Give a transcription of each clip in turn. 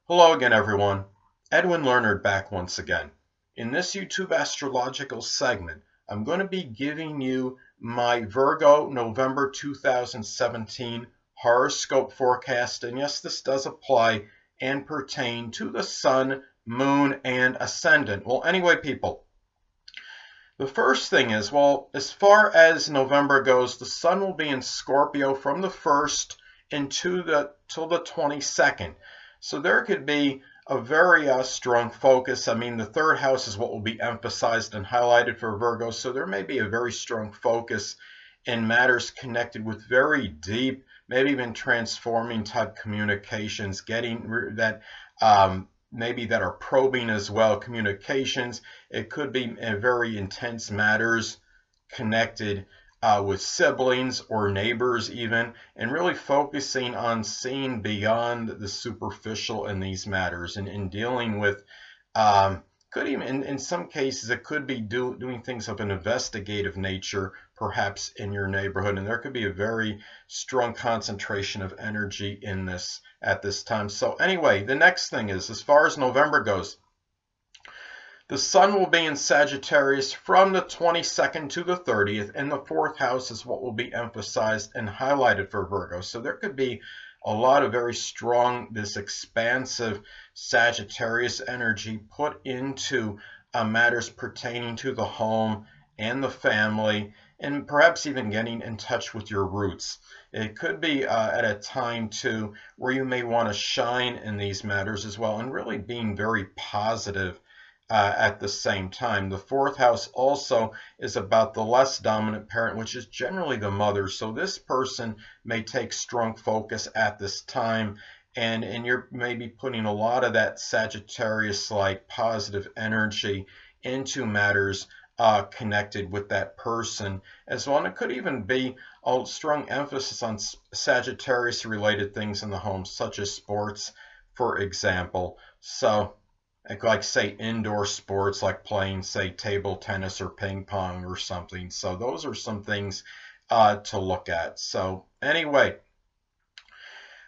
Hello again, everyone. Edwin Learnard back once again. In this YouTube astrological segment, I'm going to be giving you my Virgo November 2017 horoscope forecast. And yes, this does apply and pertain to the Sun, Moon, and Ascendant. Well, anyway, people, the first thing is, well, as far as November goes, the Sun will be in Scorpio from the 1st till the 22nd. So there could be a very strong focus. I mean, the third house is what will be emphasized and highlighted for Virgo. So there may be a very strong focus in matters connected with very deep, maybe even transforming type communications, getting that maybe that are probing as well, communications. It could be very intense matters connected with siblings or neighbors even, and really focusing on seeing beyond the superficial in these matters and dealing with, could even, in some cases, it could be doing things of an investigative nature, perhaps in your neighborhood, and there could be a very strong concentration of energy in this at this time. So anyway, the next thing is, as far as November goes, the Sun will be in Sagittarius from the 22nd to the 30th, and the 4th house is what will be emphasized and highlighted for Virgo. So there could be a lot of very strong, this expansive Sagittarius energy put into matters pertaining to the home and the family, and perhaps even getting in touch with your roots. It could be at a time too where you may want to shine in these matters as well, and really being very positive at the same time. The 4th house also is about the less dominant parent, which is generally the mother. So this person may take strong focus at this time, and you're maybe putting a lot of that Sagittarius-like positive energy into matters connected with that person as well. And it could even be a strong emphasis on Sagittarius-related things in the home, such as sports, for example. So like say indoor sports like playing say table tennis or ping pong or something. So those are some things to look at. So anyway,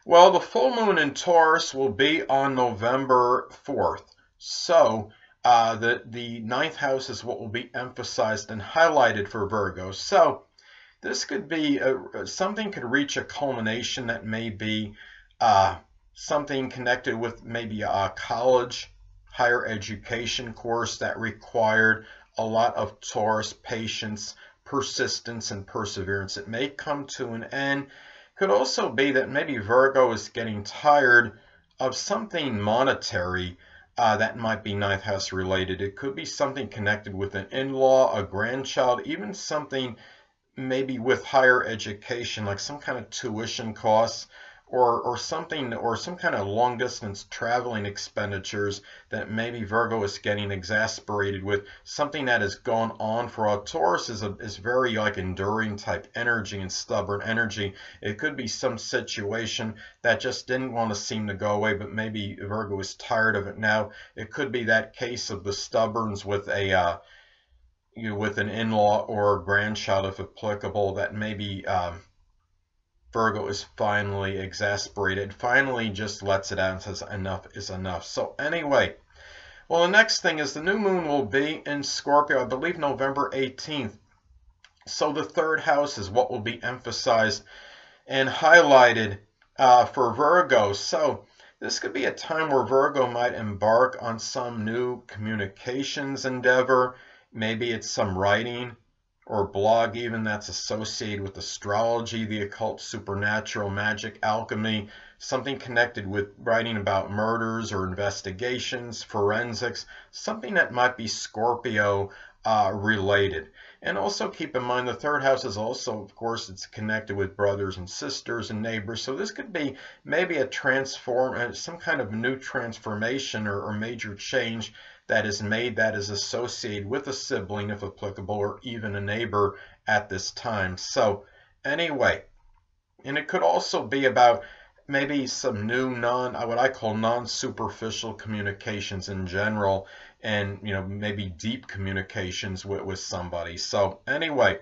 well, the full moon in Taurus will be on November 4th. So the 9th house is what will be emphasized and highlighted for Virgo. So this could be something could reach a culmination that may be something connected with maybe a college, higher education course that required a lot of Taurus patience, persistence, and perseverance. It may come to an end. Could also be that maybe Virgo is getting tired of something monetary that might be 9th house related. It could be something connected with an in-law, a grandchild, even something maybe with higher education, like some kind of tuition costs, or something, or some kind of long distance traveling expenditures that maybe Virgo is getting exasperated with, something that has gone on for a Taurus is very like enduring type energy and stubborn energy. It could be some situation that just didn't want to seem to go away, but maybe Virgo is tired of it now. It could be that case of the stubborns with a with an in-law or a grandchild, if applicable, that maybe Virgo is finally exasperated, finally just lets it out and says enough is enough. So anyway, well, the next thing is the new moon will be in Scorpio, I believe November 18th. So the 3rd house is what will be emphasized and highlighted for Virgo. So this could be a time where Virgo might embark on some new communications endeavor. Maybe it's some writing or blog even that's associated with astrology, the occult, supernatural, magic, alchemy, something connected with writing about murders or investigations, forensics, something that might be Scorpio related. And also keep in mind the 3rd house is also, of course, it's connected with brothers and sisters and neighbors. So this could be maybe some kind of new transformation or major change that is made that is associated with a sibling, if applicable, or even a neighbor at this time. So anyway, and it could also be about maybe some new what I call non-superficial communications in general, and maybe deep communications with somebody. So anyway,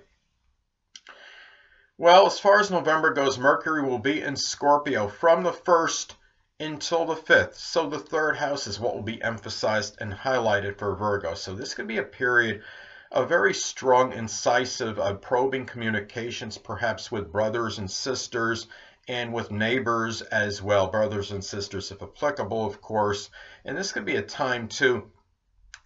well, as far as November goes, Mercury will be in Scorpio from the 1st until the 5th. So the third house is what will be emphasized and highlighted for Virgo. So this could be a period of very strong, incisive, probing communications, perhaps with brothers and sisters and with neighbors as well, brothers and sisters if applicable, of course. And this could be a time too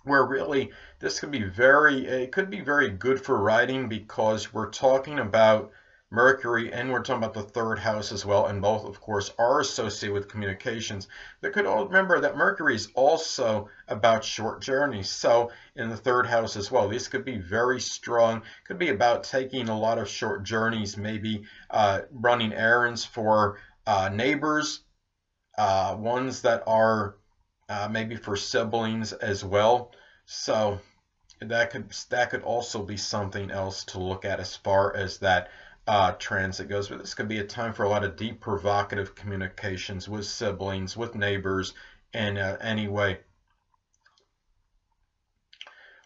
where really this could be it could be very good for writing, because we're talking about Mercury and we're talking about the third house as well, and both of course are associated with communications. But could all remember that Mercury is also about short journeys, so in the third house as well, these could be very strong. Could be about taking a lot of short journeys, maybe running errands for neighbors, ones that are maybe for siblings as well. So that could also be something else to look at as far as that transit goes. But this could be a time for a lot of deep, provocative communications with siblings, with neighbors, and anyway.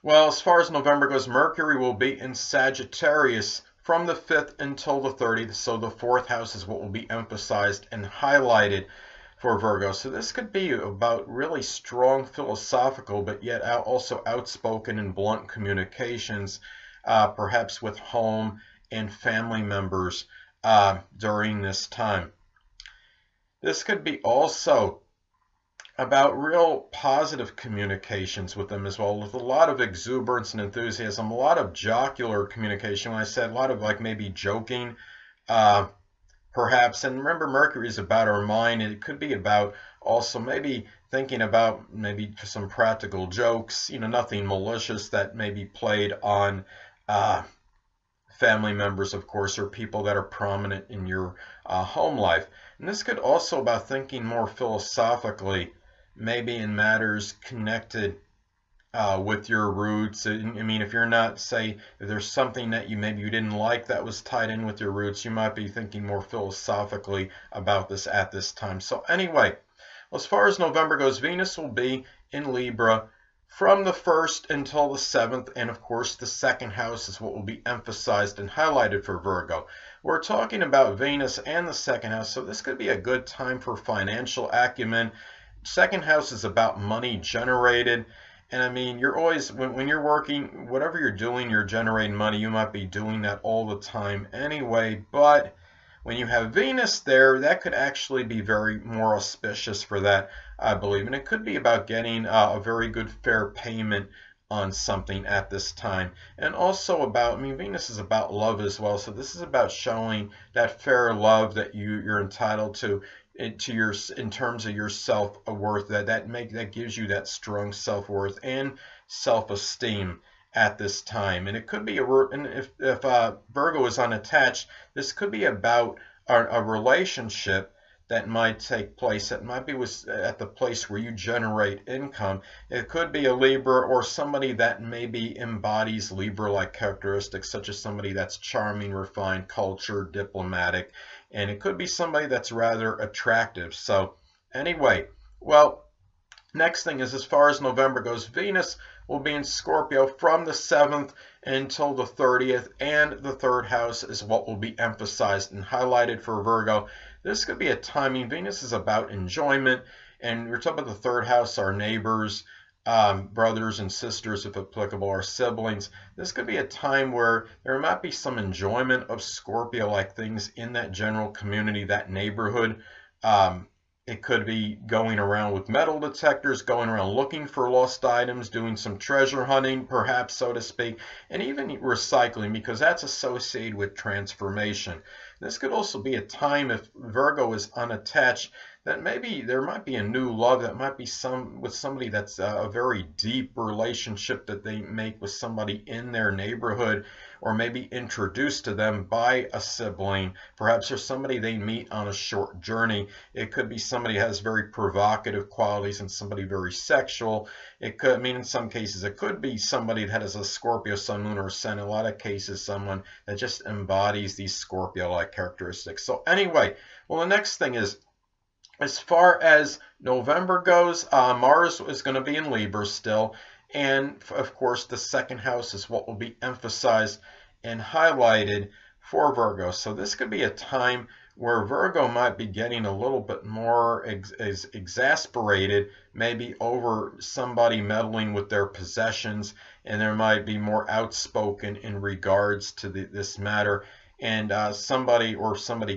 Well, as far as November goes, Mercury will be in Sagittarius from the 5th until the 30th. So the 4th house is what will be emphasized and highlighted for Virgo. So this could be about really strong philosophical, but yet also outspoken and blunt communications, perhaps with home and family members during this time. This could be also about real positive communications with them as well, with a lot of exuberance and enthusiasm, a lot of jocular communication. When I said a lot of like maybe joking, perhaps. And remember, Mercury is about our mind, and it could be about also maybe thinking about maybe some practical jokes, nothing malicious that may be played on family members, of course, or people that are prominent in your home life. And this could also about thinking more philosophically, maybe in matters connected with your roots. I mean, if you're not, say, if there's something that maybe you didn't like that was tied in with your roots, you might be thinking more philosophically about this at this time. So anyway, as far as November goes, Venus will be in Libra from the 1st until the 7th, and of course the 2nd house is what will be emphasized and highlighted for Virgo. We're talking about Venus and the 2nd house, so this could be a good time for financial acumen. 2nd house is about money generated. And I mean, you're always, when you're working, whatever you're doing, you're generating money. You might be doing that all the time anyway. But when you have Venus there, that could actually be very more auspicious for that, I believe. And it could be about getting a very good fair payment on something at this time. And also about, I mean, Venus is about love as well. So this is about showing that fair love that you're entitled to in terms of your self-worth, that gives you that strong self-worth and self-esteem at this time. And it could be if Virgo is unattached, this could be about a relationship that might take place, that might be at the place where you generate income. It could be a Libra, or somebody that maybe embodies Libra-like characteristics, such as somebody that's charming, refined, cultured, diplomatic, and it could be somebody that's rather attractive. So anyway, well, next thing is, as far as November goes, Venus will be in Scorpio from the 7th until the 30th, and the 3rd house is what will be emphasized and highlighted for Virgo. This could be a timing. Venus is about enjoyment, and we're talking about the 3rd house, our neighbors, brothers and sisters, if applicable, our siblings. This could be a time where there might be some enjoyment of Scorpio-like things in that general community, that neighborhood. It could be going around with metal detectors, going around looking for lost items, doing some treasure hunting, perhaps, so to speak, and even recycling, because that's associated with transformation. This could also be a time, if Virgo is unattached, that maybe there might be a new love, that might be with somebody that's a very deep relationship that they make with somebody in their neighborhood, or maybe introduced to them by a sibling. Perhaps there's somebody they meet on a short journey. It could be somebody who has very provocative qualities and somebody very sexual. It could, I mean, in some cases, it could be somebody that has a Scorpio sun, moon, or ascendant. In a lot of cases, someone that just embodies these Scorpio-like characteristics. So anyway, well, the next thing is, as far as November goes, Mars is going to be in Libra still. And of course, the 2nd house is what will be emphasized and highlighted for Virgo. So this could be a time where Virgo might be getting a little bit more exasperated, maybe over somebody meddling with their possessions, and there might be more outspoken in regards to this matter. And somebody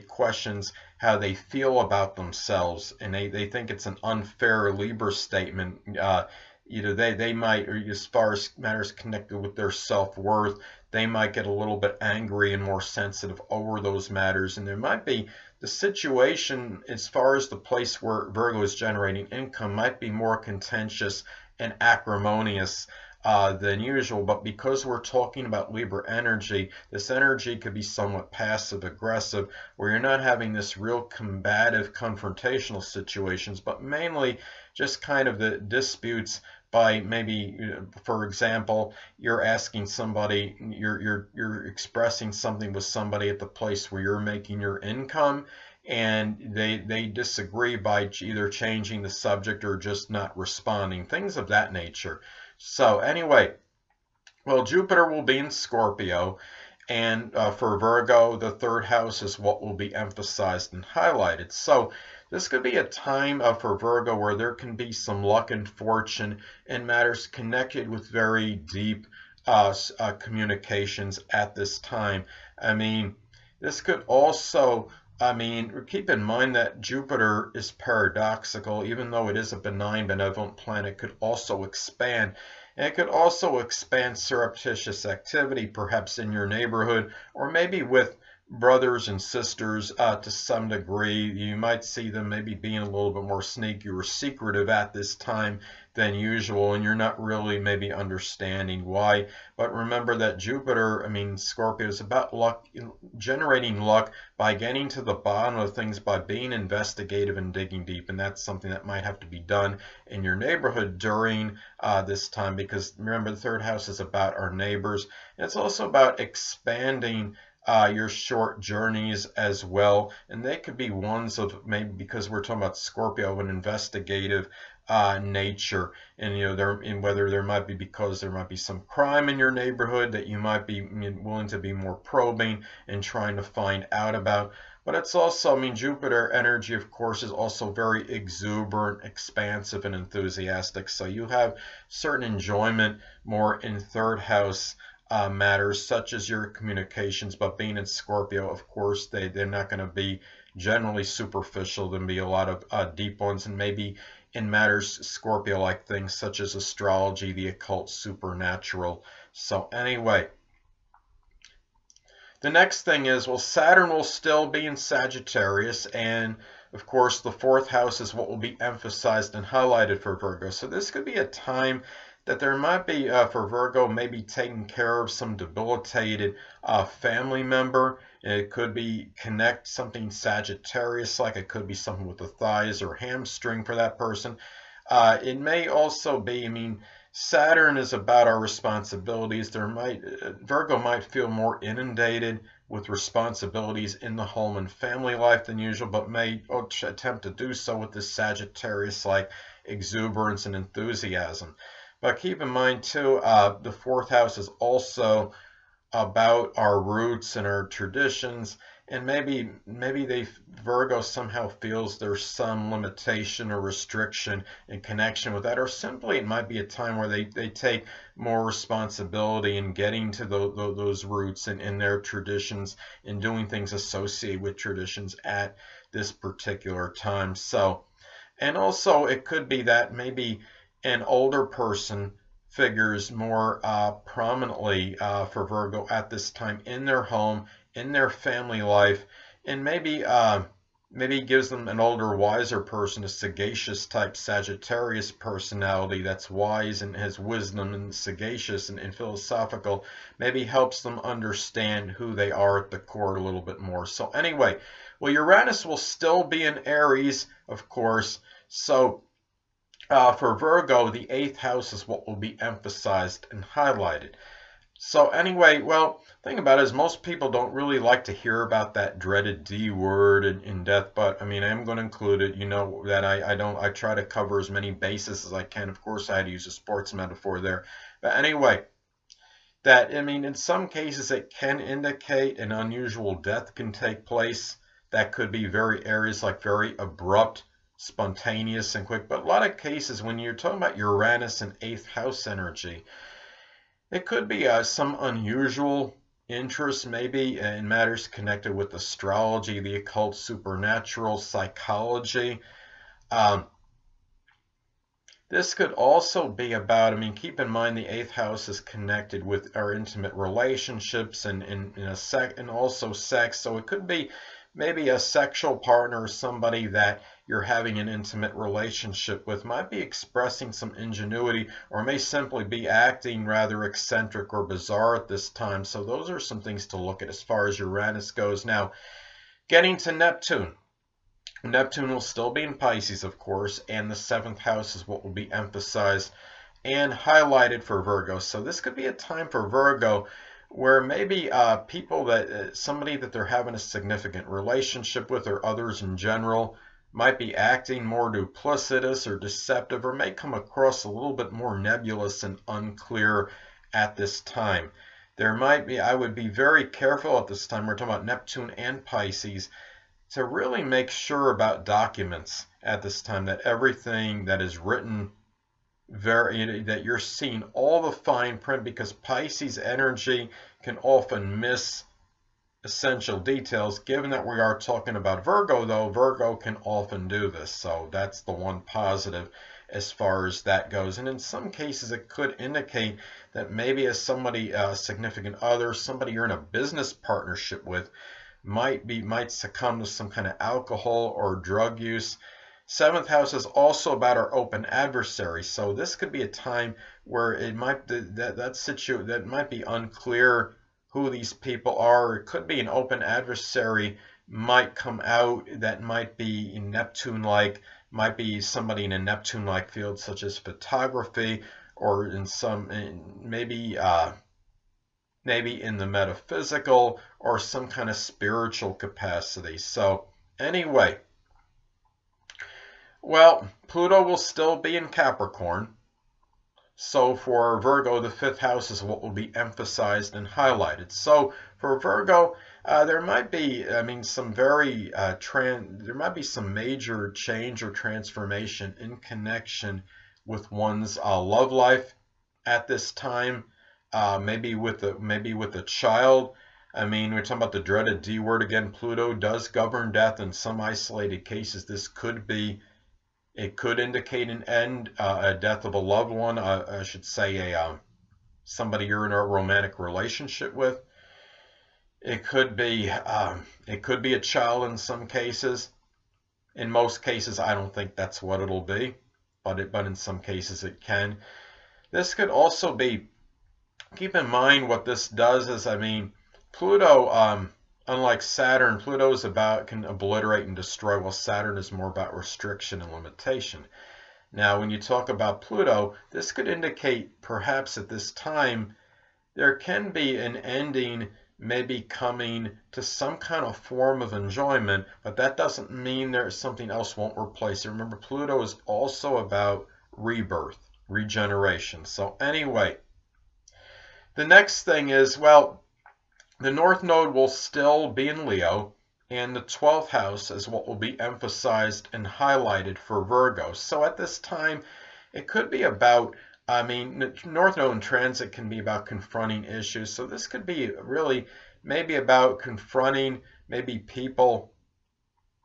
questions how they feel about themselves, and they think it's an unfair Libra statement. They might, or as far as matters connected with their self-worth, they might get a little bit angry and more sensitive over those matters. And there might be the situation as far as the place where Virgo is generating income might be more contentious and acrimonious than usual. But because we're talking about Libra energy, this energy could be somewhat passive aggressive, where you're not having this real combative confrontational situations, but mainly just kind of the disputes by maybe, for example, you're asking somebody, you're expressing something with somebody at the place where you're making your income, and they disagree by either changing the subject or just not responding, things of that nature. So anyway, well, Jupiter will be in Scorpio, and for Virgo, the third house is what will be emphasized and highlighted. So this could be a time for Virgo where there can be some luck and fortune in matters connected with very deep communications at this time. I mean, this could also, keep in mind that Jupiter is paradoxical. Even though it is a benign, benevolent planet, could also expand. And it could also expand surreptitious activity, perhaps in your neighborhood, or maybe with brothers and sisters to some degree. You might see them maybe being a little bit more sneaky or secretive at this time than usual, and you're not really maybe understanding why. But remember that Jupiter, Scorpio, is about luck, generating luck by getting to the bottom of things, by being investigative and digging deep. And that's something that might have to be done in your neighborhood during this time, because remember, the third house is about our neighbors. And it's also about expanding your short journeys as well, and they could be ones of, maybe because we're talking about Scorpio, an investigative nature, and whether there might be, because there might be some crime in your neighborhood that you might be willing to be more probing and trying to find out about. But it's also, Jupiter energy, of course, is also very exuberant, expansive, and enthusiastic. So you have certain enjoyment more in third house matters, such as your communications. But being in Scorpio, of course, they're not going to be generally superficial. There'll be a lot of deep ones, and maybe in matters Scorpio-like things such as astrology, the occult, supernatural. So anyway, the next thing is, well, Saturn will still be in Sagittarius, and of course the fourth house is what will be emphasized and highlighted for Virgo. So this could be a time that there might be, for Virgo, maybe taking care of some debilitated family member. It could be something Sagittarius-like. It could be something with the thighs or hamstring for that person. It may also be, Saturn is about our responsibilities. Virgo might feel more inundated with responsibilities in the home and family life than usual, but may attempt to do so with this Sagittarius-like exuberance and enthusiasm. But keep in mind too, the fourth house is also about our roots and our traditions, and maybe Virgo somehow feels there's some limitation or restriction in connection with that, or simply it might be a time where they take more responsibility in getting to those roots and in their traditions and doing things associated with traditions at this particular time. So, and also it could be that maybe an older person figures more prominently for Virgo at this time in their home, in their family life, and maybe gives them an older, wiser person, a sagacious type Sagittarius personality that's wise and has wisdom and sagacious and philosophical, maybe helps them understand who they are at the core a little bit more. So anyway, well, Uranus will still be in Aries, of course. So for Virgo, the 8th house is what will be emphasized and highlighted. So anyway, well, the thing about it is most people don't really like to hear about that dreaded D word in death, but I am going to include it. You know that I try to cover as many bases as I can. Of course, I had to use a sports metaphor there. But anyway, that, in some cases it can indicate an unusual death can take place that could be very areas like very abrupt, spontaneous, and quick. But a lot of cases, when you're talking about Uranus and 8th house energy, it could be some unusual interest, maybe in matters connected with astrology, the occult, supernatural, psychology. Um, This could also be about, I mean, keep in mind the 8th house is connected with our intimate relationships and also sex. So it could be maybe a sexual partner or somebody that you're having an intimate relationship with might be expressing some ingenuity or may simply be acting rather eccentric or bizarre at this time. So those are some things to look at as far as Uranus goes. Now, getting to Neptune. Neptune will still be in Pisces, of course, and the 7th house is what will be emphasized and highlighted for Virgo. So this could be a time for Virgo where maybe people that, somebody that they're having a significant relationship with or others in general might be acting more duplicitous or deceptive or may come across a little bit more nebulous and unclear at this time. There might be, I would be very careful at this time, we're talking about Neptune and Pisces, to really make sure about documents at this time, that everything that is written, that you're seeing all the fine print, because Pisces energy can often miss essential details. Given that we are talking about Virgo, though, Virgo can often do this. So that's the one positive as far as that goes. And in some cases, it could indicate that maybe as somebody, a significant other, somebody you're in a business partnership with, might succumb to some kind of alcohol or drug use. 7th house is also about our open adversary, so this could be a time where it might that might be unclear who these people are. It could be an open adversary might come out that might be Neptune-like, might be somebody in a Neptune-like field such as photography, or in some maybe in the metaphysical or some kind of spiritual capacity. So anyway, well, Pluto will still be in Capricorn. So for Virgo, the 5th house is what will be emphasized and highlighted. So for Virgo, there might be, I mean, some very, there might be some major change or transformation in connection with one's love life at this time. Maybe with a child. I mean, we're talking about the dreaded D word again. Pluto does govern death in some isolated cases. This could be, it could indicate an end, a death of a loved one. I should say somebody you're in a romantic relationship with. It could be a child in some cases. In most cases, I don't think that's what it'll be, but in some cases it can. This could also be. Keep in mind what this does is, I mean, Pluto, unlike Saturn, Pluto is can obliterate and destroy, while Saturn is more about restriction and limitation. Now, when you talk about Pluto, this could indicate perhaps at this time there can be an ending, maybe coming to some kind of form of enjoyment, but that doesn't mean there's something else won't replace it. Remember, Pluto is also about rebirth, regeneration. So anyway, the next thing is, well, the North Node will still be in Leo, and the 12th house is what will be emphasized and highlighted for Virgo. So at this time, it could be about, I mean, North Node in transit can be about confronting issues. So this could be really maybe about confronting maybe people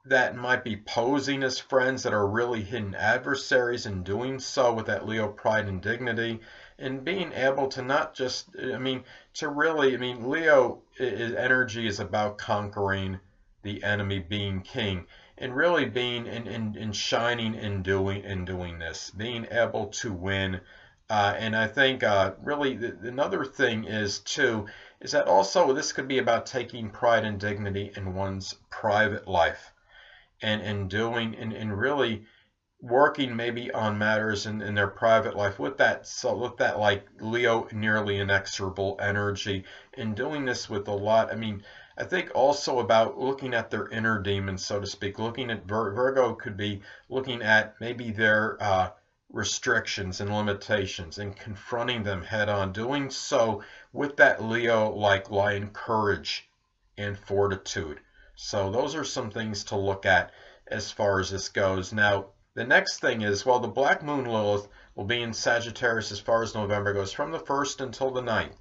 that might be posing as friends that are really hidden adversaries, and doing so with that Leo pride and dignity, and being able to not just, I mean, to really, I mean, Leo energy is about conquering the enemy, being king, and really being and shining and doing this, being able to win. And I think really another thing is too, is that also this could be about taking pride and dignity in one's private life, and really working maybe on matters in their private life with that, so with that like Leo nearly inexorable energy, and doing this with a lot. I mean, I think also about looking at their inner demons, so to speak. Looking at Virgo could be looking at maybe their restrictions and limitations and confronting them head on, doing so with that Leo like lion courage and fortitude. So those are some things to look at as far as this goes. Now, the next thing is, well, the Black Moon Lilith will be in Sagittarius as far as November goes, from the 1st until the 9th.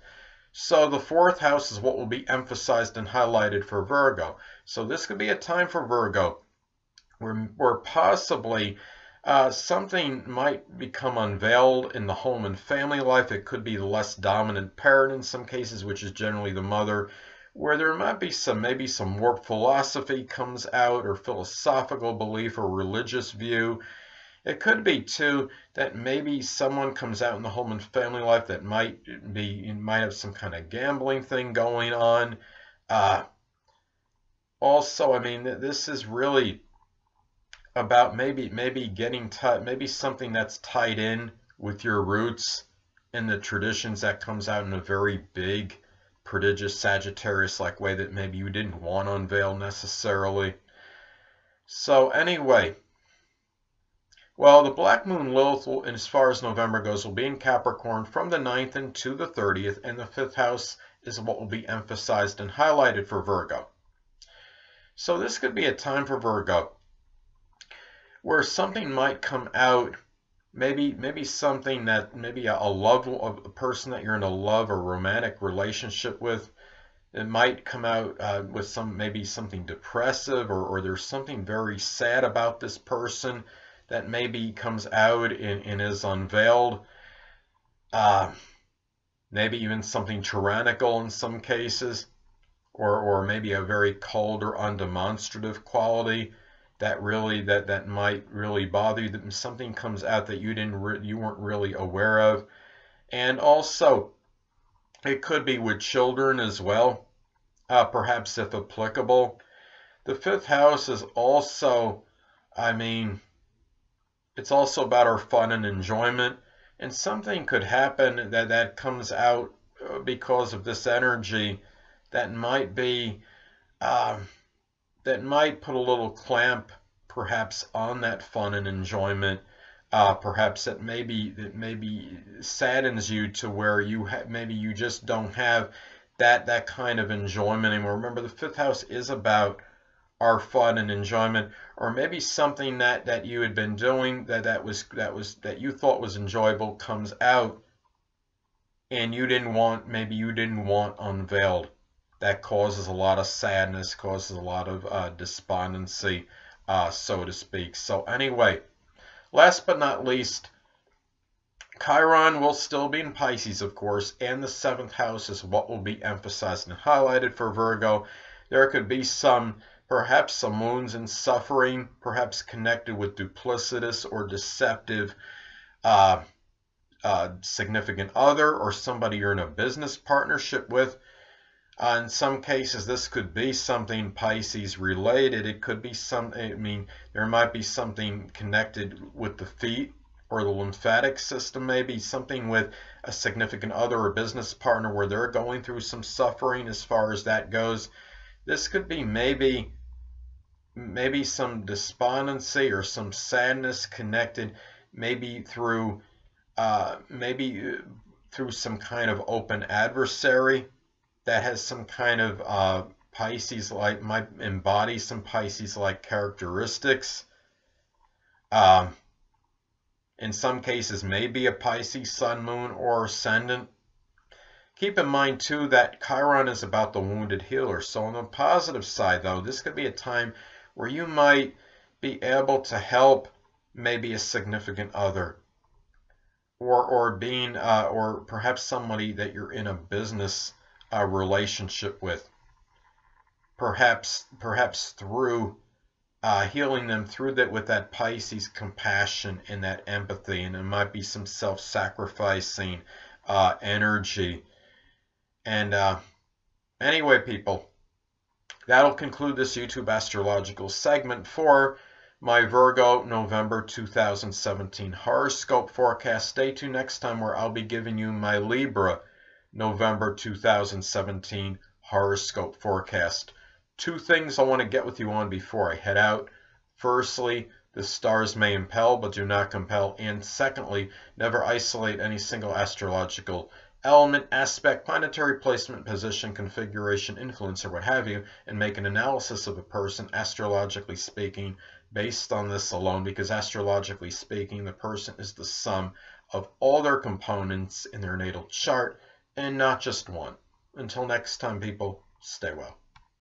So the 4th house is what will be emphasized and highlighted for Virgo. So this could be a time for Virgo where possibly something might become unveiled in the home and family life. It could be the less dominant parent in some cases, which is generally the mother, where there might be maybe some warped philosophy comes out, or philosophical belief or religious view. It could be too that maybe someone comes out in the home and family life that might have some kind of gambling thing going on. Also, I mean, this is really about maybe maybe something that's tied in with your roots and the traditions that comes out in a very big, prodigious Sagittarius-like way that maybe you didn't want to unveil necessarily. So anyway, well, the Black Moon Lilith, as far as November goes, will be in Capricorn from the 9th into the 30th, and the 5th house is what will be emphasized and highlighted for Virgo. So this could be a time for Virgo where something might come out, maybe something that maybe a person that you're in a love or romantic relationship with. It might come out with maybe something depressive, or there's something very sad about this person that maybe comes out and is unveiled. Maybe even something tyrannical in some cases, or maybe a very cold or undemonstrative quality that might really bother you. Something comes out that you weren't really aware of. And also, it could be with children as well, perhaps if applicable. The 5th house is also, I mean, it's also about our fun and enjoyment, and something could happen that comes out because of this energy that might be that might put a little clamp perhaps on that fun and enjoyment. Perhaps that maybe saddens you to where maybe you just don't have that kind of enjoyment anymore. Remember, the 5th house is about our fun and enjoyment, or maybe something that you had been doing that you thought was enjoyable comes out and maybe you didn't want unveiled. That causes a lot of sadness, causes a lot of despondency, so to speak. So anyway, last but not least, Chiron will still be in Pisces, of course, and the 7th house is what will be emphasized and highlighted for Virgo. There could be perhaps some wounds and suffering, perhaps connected with duplicitous or deceptive significant other, or somebody you're in a business partnership with. In some cases, this could be something Pisces related. It could be there might be something connected with the feet or the lymphatic system, maybe something with a significant other or business partner where they're going through some suffering as far as that goes. This could be maybe some despondency or some sadness connected maybe through some kind of open adversary that has some kind of Pisces-like, might embody some Pisces-like characteristics. In some cases, maybe a Pisces sun, moon, or ascendant. Keep in mind, too, that Chiron is about the wounded healer. So on the positive side, though, this could be a time where you might be able to help maybe a significant other, or perhaps somebody that you're in a business relationship with, perhaps through healing them through that with that Pisces compassion and that empathy. And it might be some self-sacrificing energy. And anyway, people, that'll conclude this YouTube astrological segment for my Virgo November 2017 horoscope forecast. Stay tuned next time, where I'll be giving you my Libra November 2017 horoscope forecast. Two things I want to get with you on before I head out. Firstly, the stars may impel but do not compel. And secondly, never isolate any single astrological element, aspect, planetary placement, position, configuration, influence, or what have you, and make an analysis of a person, astrologically speaking, based on this alone, because astrologically speaking, the person is the sum of all their components in their natal chart, and not just one. Until next time, people, stay well.